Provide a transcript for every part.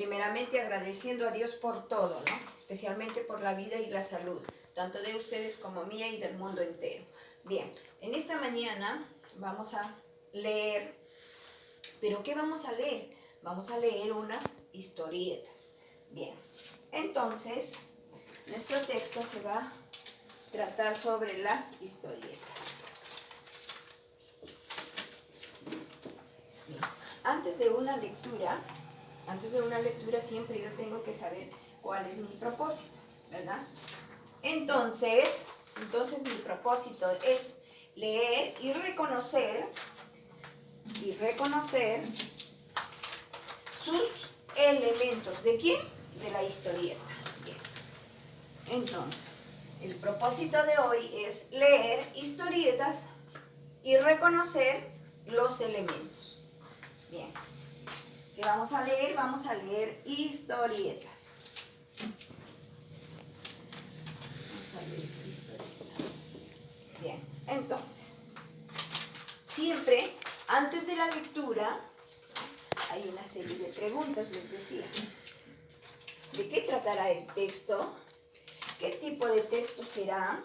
primeramente agradeciendo a Dios por todo, ¿no? Especialmente por la vida y la salud, tanto de ustedes como mía y del mundo entero. Bien, en esta mañana vamos a leer, ¿pero qué vamos a leer? Vamos a leer unas historietas. Bien, entonces, nuestro texto se va a tratar sobre las historietas. Bien, antes de una lectura siempre yo tengo que saber cuál es mi propósito, ¿verdad? Entonces mi propósito es leer y reconocer sus elementos. ¿De quién? De la historieta. Bien. Entonces, el propósito de hoy es leer historietas y reconocer los elementos. Bien. ¿Qué vamos a leer? Vamos a leer historietas. Bien, entonces, siempre antes de la lectura hay una serie de preguntas, les decía. ¿De qué tratará el texto? ¿Qué tipo de texto será?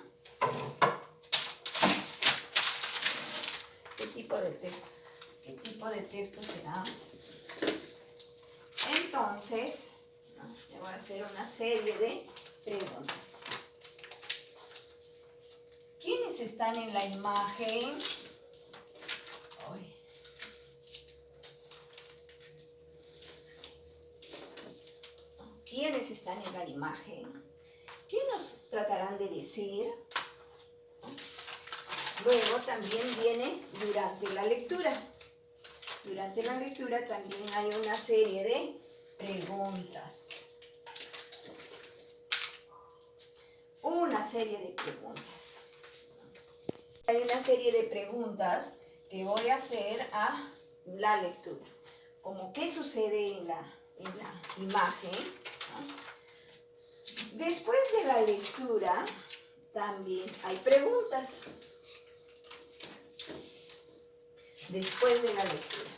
¿Qué tipo de texto será? Entonces, le voy a hacer una serie de preguntas. ¿Quiénes están en la imagen? ¿Quiénes están en la imagen? ¿Qué nos tratarán de decir? Luego también viene durante la lectura. Durante la lectura también hay una serie de preguntas. Una serie de preguntas. Hay una serie de preguntas que voy a hacer a la lectura. Como qué sucede en la imagen, ¿no? Después de la lectura también hay preguntas. Después de la lectura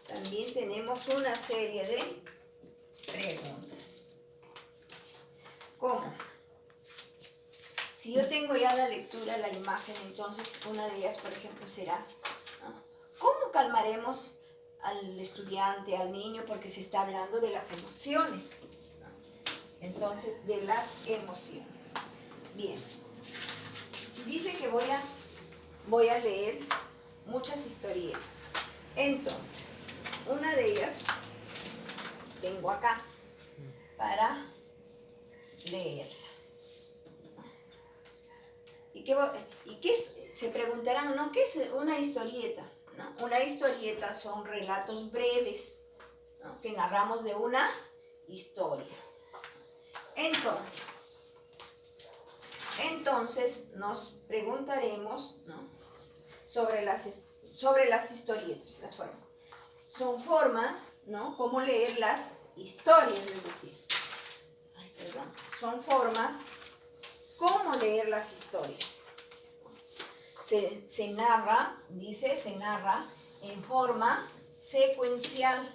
también tenemos una serie de preguntas. ¿Cómo? Si yo tengo ya la lectura, la imagen, entonces una de ellas, por ejemplo, será, ¿no? ¿Cómo calmaremos al estudiante, al niño? Porque se está hablando de las emociones, ¿no? Entonces, de las emociones. Bien. Si dice que voy a leer muchas historietas, entonces, una de ellas tengo acá para leerla. ¿Y qué es? Se preguntarán, ¿no? ¿Qué es una historieta? ¿No? Una historieta son relatos breves, ¿no? Que narramos de una historia. Entonces nos preguntaremos, ¿no? sobre las historietas, las formas. Son formas, ¿no? Cómo leer las historias, es decir. Son formas cómo leer las historias. Se narra en forma secuencial.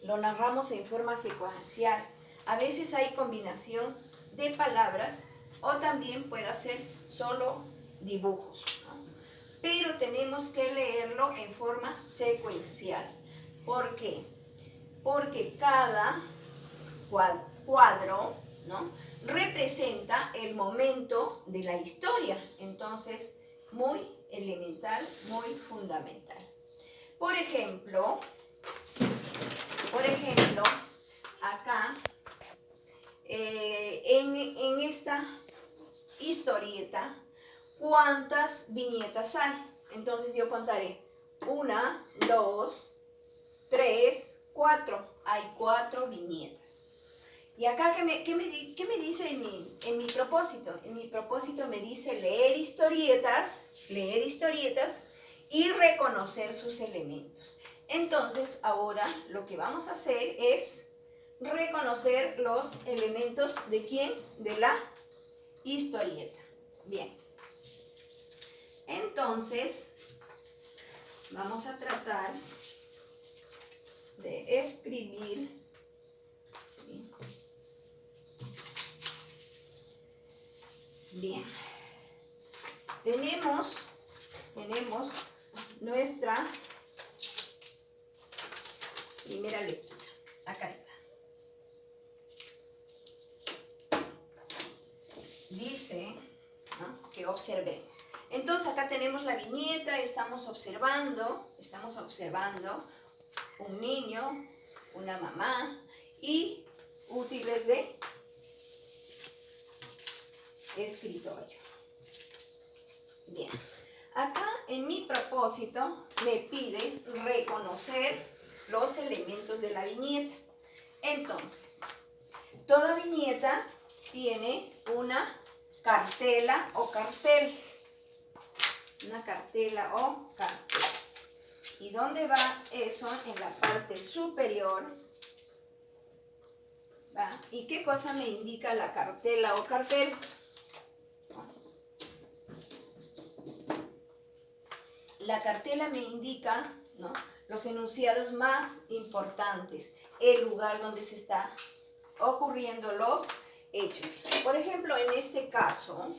Lo narramos en forma secuencial. A veces hay combinación de palabras o también puede ser solo dibujos, ¿no? Pero tenemos que leerlo en forma secuencial. ¿Por qué? Porque cada cuadro, ¿no? representa el momento de la historia. Entonces, muy elemental, muy fundamental. Por ejemplo, acá, en esta historieta, ¿cuántas viñetas hay? Entonces yo contaré 1, 2, 3, 4. Hay 4 viñetas. Y acá, ¿qué me dice en mi propósito? En mi propósito me dice leer historietas y reconocer sus elementos. Entonces, ahora lo que vamos a hacer es reconocer los elementos ¿de quién? De la historieta. Bien. Entonces, vamos a tratar de escribir. ¿Sí? Bien. Tenemos nuestra primera lectura. Acá está. Dice, ¿no?, que observemos. Entonces acá tenemos la viñeta, estamos observando un niño, una mamá y útiles de escritorio. Bien, acá en mi propósito me pide reconocer los elementos de la viñeta. Entonces, toda viñeta tiene una cartela o cartel. Una cartela o cartel. ¿Y dónde va eso? En la parte superior. ¿Va? ¿Y qué cosa me indica la cartela o cartel? La cartela me indica, ¿no?, los enunciados más importantes, el lugar donde se está ocurriendo los hechos. Por ejemplo, en este caso,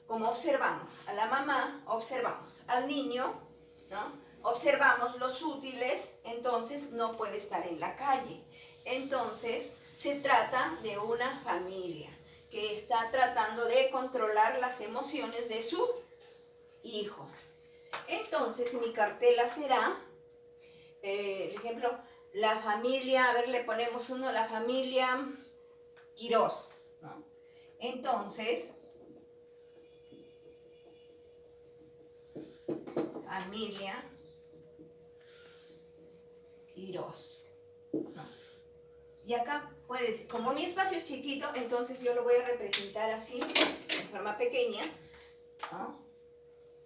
como observamos a la mamá, observamos al niño, ¿no?, observamos los útiles, entonces no puede estar en la calle. Entonces se trata de una familia que está tratando de controlar las emociones de su hijo. Entonces mi cartela será, por ejemplo, la familia, a ver, le ponemos uno, la familia Quirós, ¿no? Entonces, familia Quirós, ¿no? Y acá puedes, como mi espacio es chiquito, entonces yo lo voy a representar así, en forma pequeña, ¿no?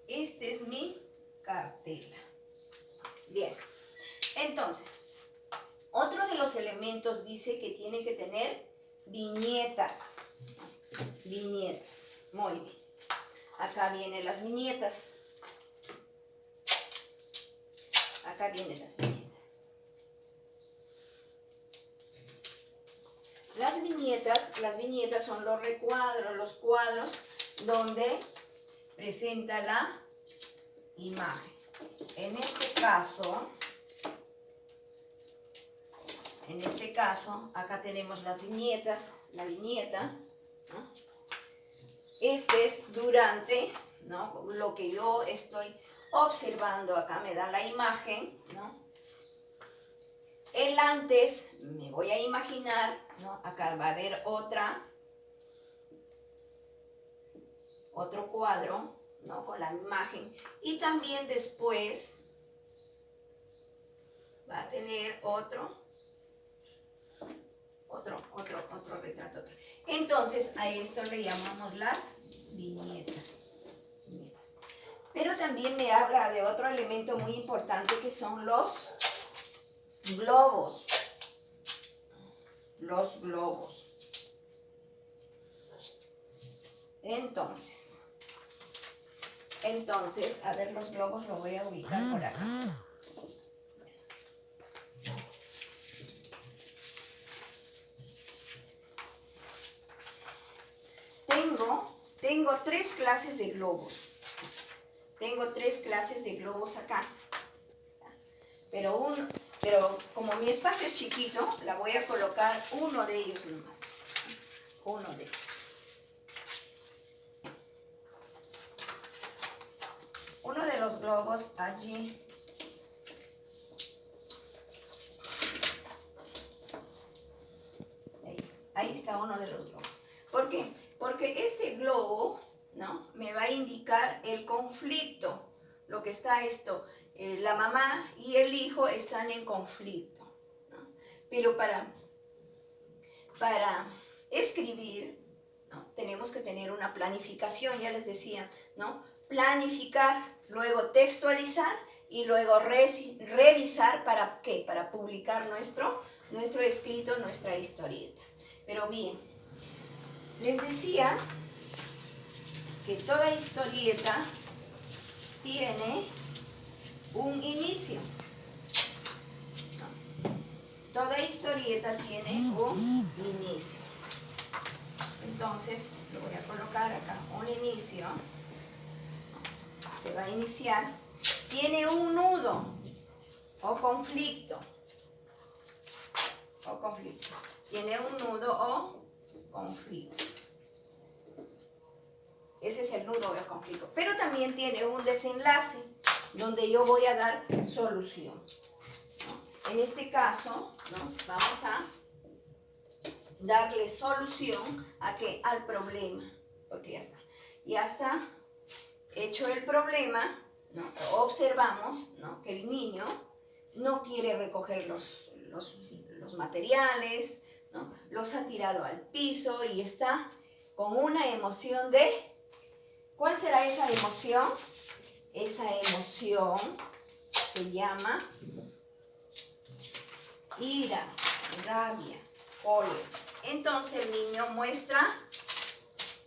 Este es mi cartela. Bien, entonces, otro de los elementos dice que tiene que tener viñetas. Viñetas, muy bien. Acá vienen las viñetas. Acá vienen las viñetas. Las viñetas son los recuadros, los cuadros donde presenta la imagen. En este caso, acá tenemos las viñetas, la viñeta, ¿no? Este es durante, ¿no?, lo que yo estoy observando. Acá me da la imagen, ¿no? El antes, me voy a imaginar, ¿no? Acá va a haber otro cuadro, ¿no?, con la imagen, y también después va a tener otro retrato. Entonces a esto le llamamos las viñetas. Pero también me habla de otro elemento muy importante que son los globos. Los globos. Entonces, a ver, los globos lo voy a ubicar por acá. Tengo tres clases de globos. Tengo tres clases de globos acá. Pero como mi espacio es chiquito, la voy a colocar uno de ellos nomás. Uno de ellos. Uno de los globos allí. Ahí está uno de los globos. ¿Por qué? Porque este globo, ¿no?, me va a indicar el conflicto. Lo que está esto, la mamá y el hijo están en conflicto, ¿no? Pero para escribir, ¿no?, tenemos que tener una planificación, ya les decía, ¿no? Planificar, luego textualizar y luego revisar. ¿Para qué? Para publicar nuestro escrito, nuestra historieta. Pero bien, les decía que toda historieta tiene un inicio. Toda historieta tiene un inicio. Entonces, lo voy a colocar acá, un inicio. Se va a iniciar. Tiene un nudo o conflicto. Tiene un nudo o conflicto. Ese es el nudo o conflicto. Pero también tiene un desenlace donde yo voy a dar solución, ¿no? En este caso, ¿no? Vamos a darle solución a ¿qué? Al problema, porque ya está hecho el problema, ¿no? Observamos, ¿no? Que el niño no quiere recoger los materiales, ¿no? Los ha tirado al piso y está con una emoción de... ¿Cuál será esa emoción? Esa emoción se llama ira, rabia, cólera. Entonces el niño muestra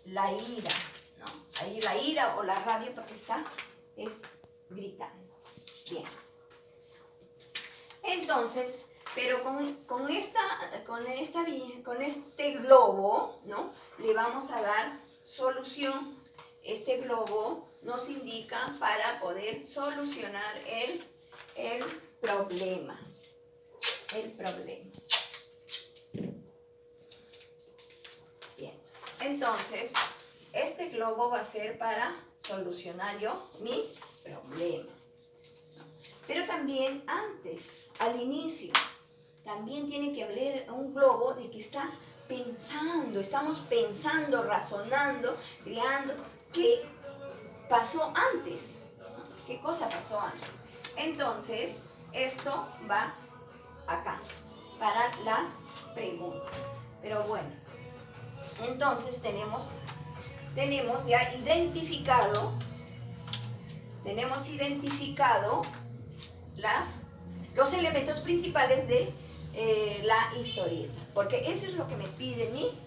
la ira, ¿no? Ahí la ira o la rabia porque está gritando. Bien. Entonces, pero con este globo, ¿no? Le vamos a dar solución. Este globo nos indica para poder solucionar el problema. Bien, entonces, este globo va a ser para solucionar yo mi problema. Pero también antes, al inicio, también tiene que haber un globo de que está pensando, estamos pensando, razonando, creando. ¿Qué pasó antes? ¿Qué cosa pasó antes? Entonces, esto va acá, para la pregunta. Pero bueno, entonces tenemos ya identificado, los elementos principales de la historieta, porque eso es lo que me pide mi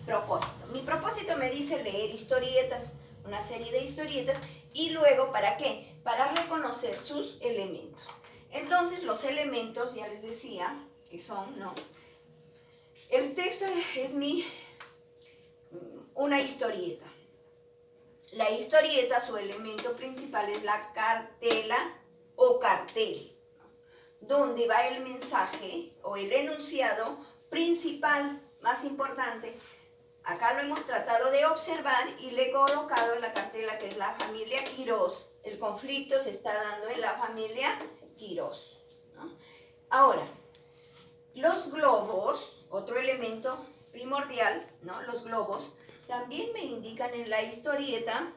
propósito. Mi propósito me dice leer historietas, una serie de historietas, y luego, ¿para qué? Para reconocer sus elementos. Entonces, los elementos, ya les decía, que son, ¿no? El texto es una historieta. La historieta, su elemento principal es la cartela o cartel, donde va el mensaje o el enunciado principal, más importante. Acá lo hemos tratado de observar y le he colocado en la cartela que es la familia Quirós. El conflicto se está dando en la familia Quirós, ¿no? Ahora, los globos, otro elemento primordial, ¿no? Los globos también me indican en la historieta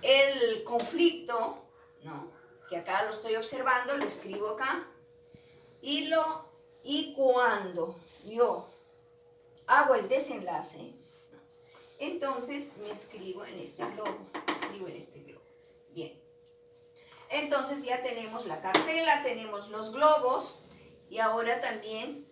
el conflicto, ¿no? Que acá lo estoy observando, lo escribo acá, y cuando yo hago el desenlace, entonces me escribo en este globo, Bien. Entonces ya tenemos la cartela, tenemos los globos, y ahora también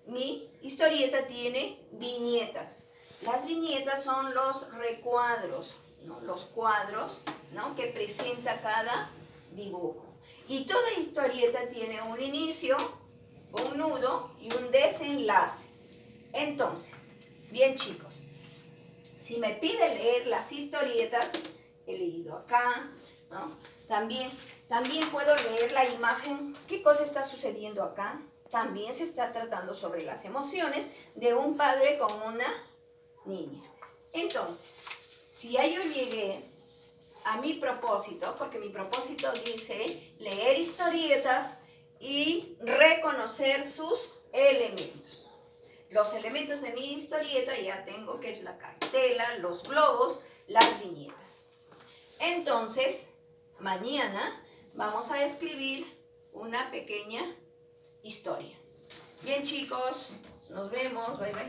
mi historieta tiene viñetas. Las viñetas son los recuadros, ¿no? Los cuadros, ¿no? Que presenta cada dibujo. Y toda historieta tiene un inicio, un nudo y un desenlace. Entonces, bien chicos, si me pide leer las historietas, he leído acá, ¿no? También puedo leer la imagen, qué cosa está sucediendo acá. También se está tratando sobre las emociones de un padre con una niña. Entonces, si ya yo llegué a mi propósito, porque mi propósito dice leer historietas y reconocer sus elementos. Los elementos de mi historieta ya tengo, que es la cartela, los globos, las viñetas. Entonces, mañana vamos a escribir una pequeña historia. Bien chicos, nos vemos, bye bye.